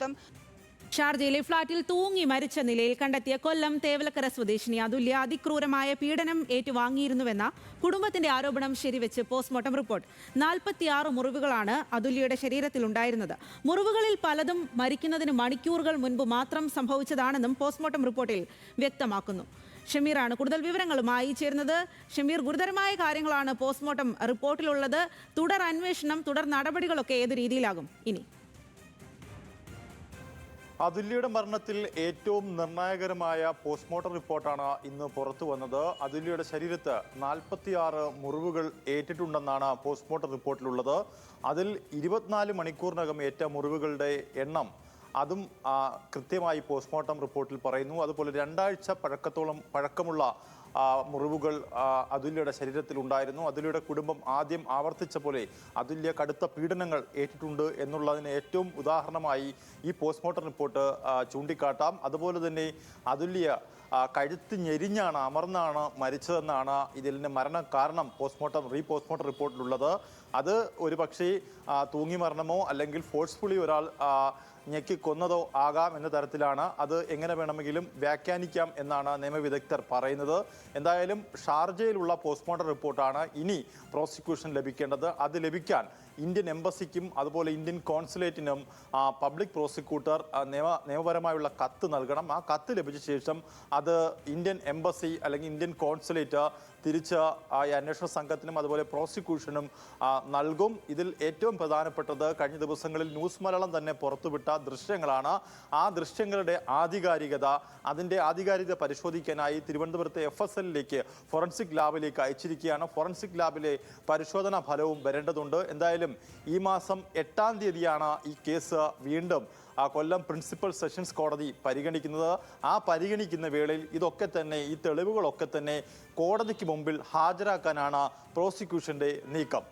മൊത്തം. ഷാർജയിലെ ഫ്ളാറ്റിൽ തൂങ്ങി മരിച്ച നിലയിൽ കണ്ടെത്തിയ കൊല്ലം തേവലക്കര സ്വദേശിനി അതുല്യ അതിക്രൂരമായ പീഡനം ഏറ്റുവാങ്ങിയിരുന്നുവെന്ന കുടുംബത്തിന്റെ ആരോപണം ശരിവെച്ച് പോസ്റ്റ്മോർട്ടം റിപ്പോർട്ട്. 46 മുറിവുകളാണ് അതുല്യയുടെ ശരീരത്തിലുണ്ടായിരുന്നത്. മുറിവുകളിൽ പലതും മരിക്കുന്നതിന് മണിക്കൂറുകൾ മുൻപ് മാത്രം സംഭവിച്ചതാണെന്നും പോസ്റ്റ്മോർട്ടം റിപ്പോർട്ടിൽ വ്യക്തമാക്കുന്നു. ഷമീറാണ് കൂടുതൽ വിവരങ്ങളുമായി ചേരുന്നത്. ഷമീർ, ഗുരുതരമായ കാര്യങ്ങളാണ് പോസ്റ്റ്മോർട്ടം റിപ്പോർട്ടിലുള്ളത്. തുടർ അന്വേഷണം, തുടർ നടപടികളൊക്കെ ഏത് രീതിയിലാകും ഇനി? അതുല്യയുടെ മരണത്തിൽ ഏറ്റവും നിർണായകരമായ പോസ്റ്റ്മോർട്ടം റിപ്പോർട്ടാണ് ഇന്ന് പുറത്തു വന്നത്. അതുല്യയുടെ ശരീരത്ത് 46 മുറിവുകൾ ഏറ്റിട്ടുണ്ടെന്നാണ് പോസ്റ്റ്മോർട്ടം റിപ്പോർട്ടിലുള്ളത്. അതിൽ 24 മണിക്കൂറിനകം ഏറ്റ മുറിവുകളുടെ എണ്ണം അതും കൃത്യമായി പോസ്റ്റ്മോർട്ടം റിപ്പോർട്ടിൽ പറയുന്നു. അതുപോലെ 2 ആഴ്ച പഴക്കമുള്ള മുറിവുകൾ അതുല്യയുടെ ശരീരത്തിൽ ഉണ്ടായിരുന്നു. അതുല്യയുടെ കുടുംബം ആദ്യം ആവർത്തിച്ച പോലെ അതുല്യ കടുത്ത പീഡനങ്ങൾ ഏറ്റിട്ടുണ്ട് എന്നുള്ളതിന് ഏറ്റവും ഉദാഹരണമായി ഈ പോസ്റ്റ്മോർട്ടം റിപ്പോർട്ട് ചൂണ്ടിക്കാട്ടാം. അതുപോലെ തന്നെ അതുല്യ കഴുത്ത് ഞെരിഞ്ഞാണ്, അമർന്നാണ് മരിച്ചതെന്നാണ് ഇതിന് മരണ കാരണം പോസ്റ്റ്മോർട്ടം റിപ്പോർട്ടിലുള്ളത്. അത് ഒരു പക്ഷേ തൂങ്ങി മരണമോ അല്ലെങ്കിൽ ഫോഴ്സ്ഫുള്ളി ഒരാൾ ഞെക്കി കൊന്നതോ ആകാം എന്ന തരത്തിലാണ്. അത് എങ്ങനെ വേണമെങ്കിലും വ്യാഖ്യാനിക്കാം എന്നാണ് നിയമവിദഗ്ധർ പറയുന്നത്. എന്തായാലും ഷാർജയിലുള്ള പോസ്റ്റ്മോർട്ടം റിപ്പോർട്ടാണ് ഇനി പ്രോസിക്യൂഷൻ ലഭിക്കേണ്ടത്. അത് ലഭിക്കാൻ ഇന്ത്യൻ എംബസിക്കും അതുപോലെ ഇന്ത്യൻ കോൺസുലേറ്റിനും പബ്ലിക് പ്രോസിക്യൂട്ടർ നിയമപരമായുള്ള കത്ത് നൽകണം. ആ കത്ത് ലഭിച്ച ശേഷം അത് ഇന്ത്യൻ എംബസി അല്ലെങ്കിൽ ഇന്ത്യൻ കോൺസുലേറ്റ് തിരിച്ച് ഈ അന്വേഷണ സംഘത്തിനും അതുപോലെ പ്രോസിക്യൂഷനും നൽകും. ഇതിൽ ഏറ്റവും പ്രധാനപ്പെട്ടത് കഴിഞ്ഞ ദിവസങ്ങളിൽ ന്യൂസ് മലയാളം തന്നെ പുറത്തുവിട്ട ദൃശ്യങ്ങളാണ്. ആ ദൃശ്യങ്ങളുടെ അതിൻ്റെ ആധികാരികത പരിശോധിക്കാനായി തിരുവനന്തപുരത്തെ FSLലേക്ക് ഫോറൻസിക് ലാബിലേക്ക് അയച്ചിരിക്കുകയാണ്. ഫോറൻസിക് ലാബിലെ പരിശോധനാ ഫലവും വരേണ്ടതുണ്ട്. എന്തായാലും ഈ മാസം 8-ാം തീയതിയാണ് ഈ കേസ് വീണ്ടും കൊല്ലം പ്രിൻസിപ്പൽ സെഷൻസ് കോടതി പരിഗണിക്കുന്നത്. ആ പരിഗണിക്കുന്ന വേളയിൽ ഈ തെളിവുകളൊക്കെ തന്നെ കോടതിക്ക് മുമ്പിൽ ഹാജരാക്കാനാണ് പ്രോസിക്യൂഷന്റെ നീക്കം.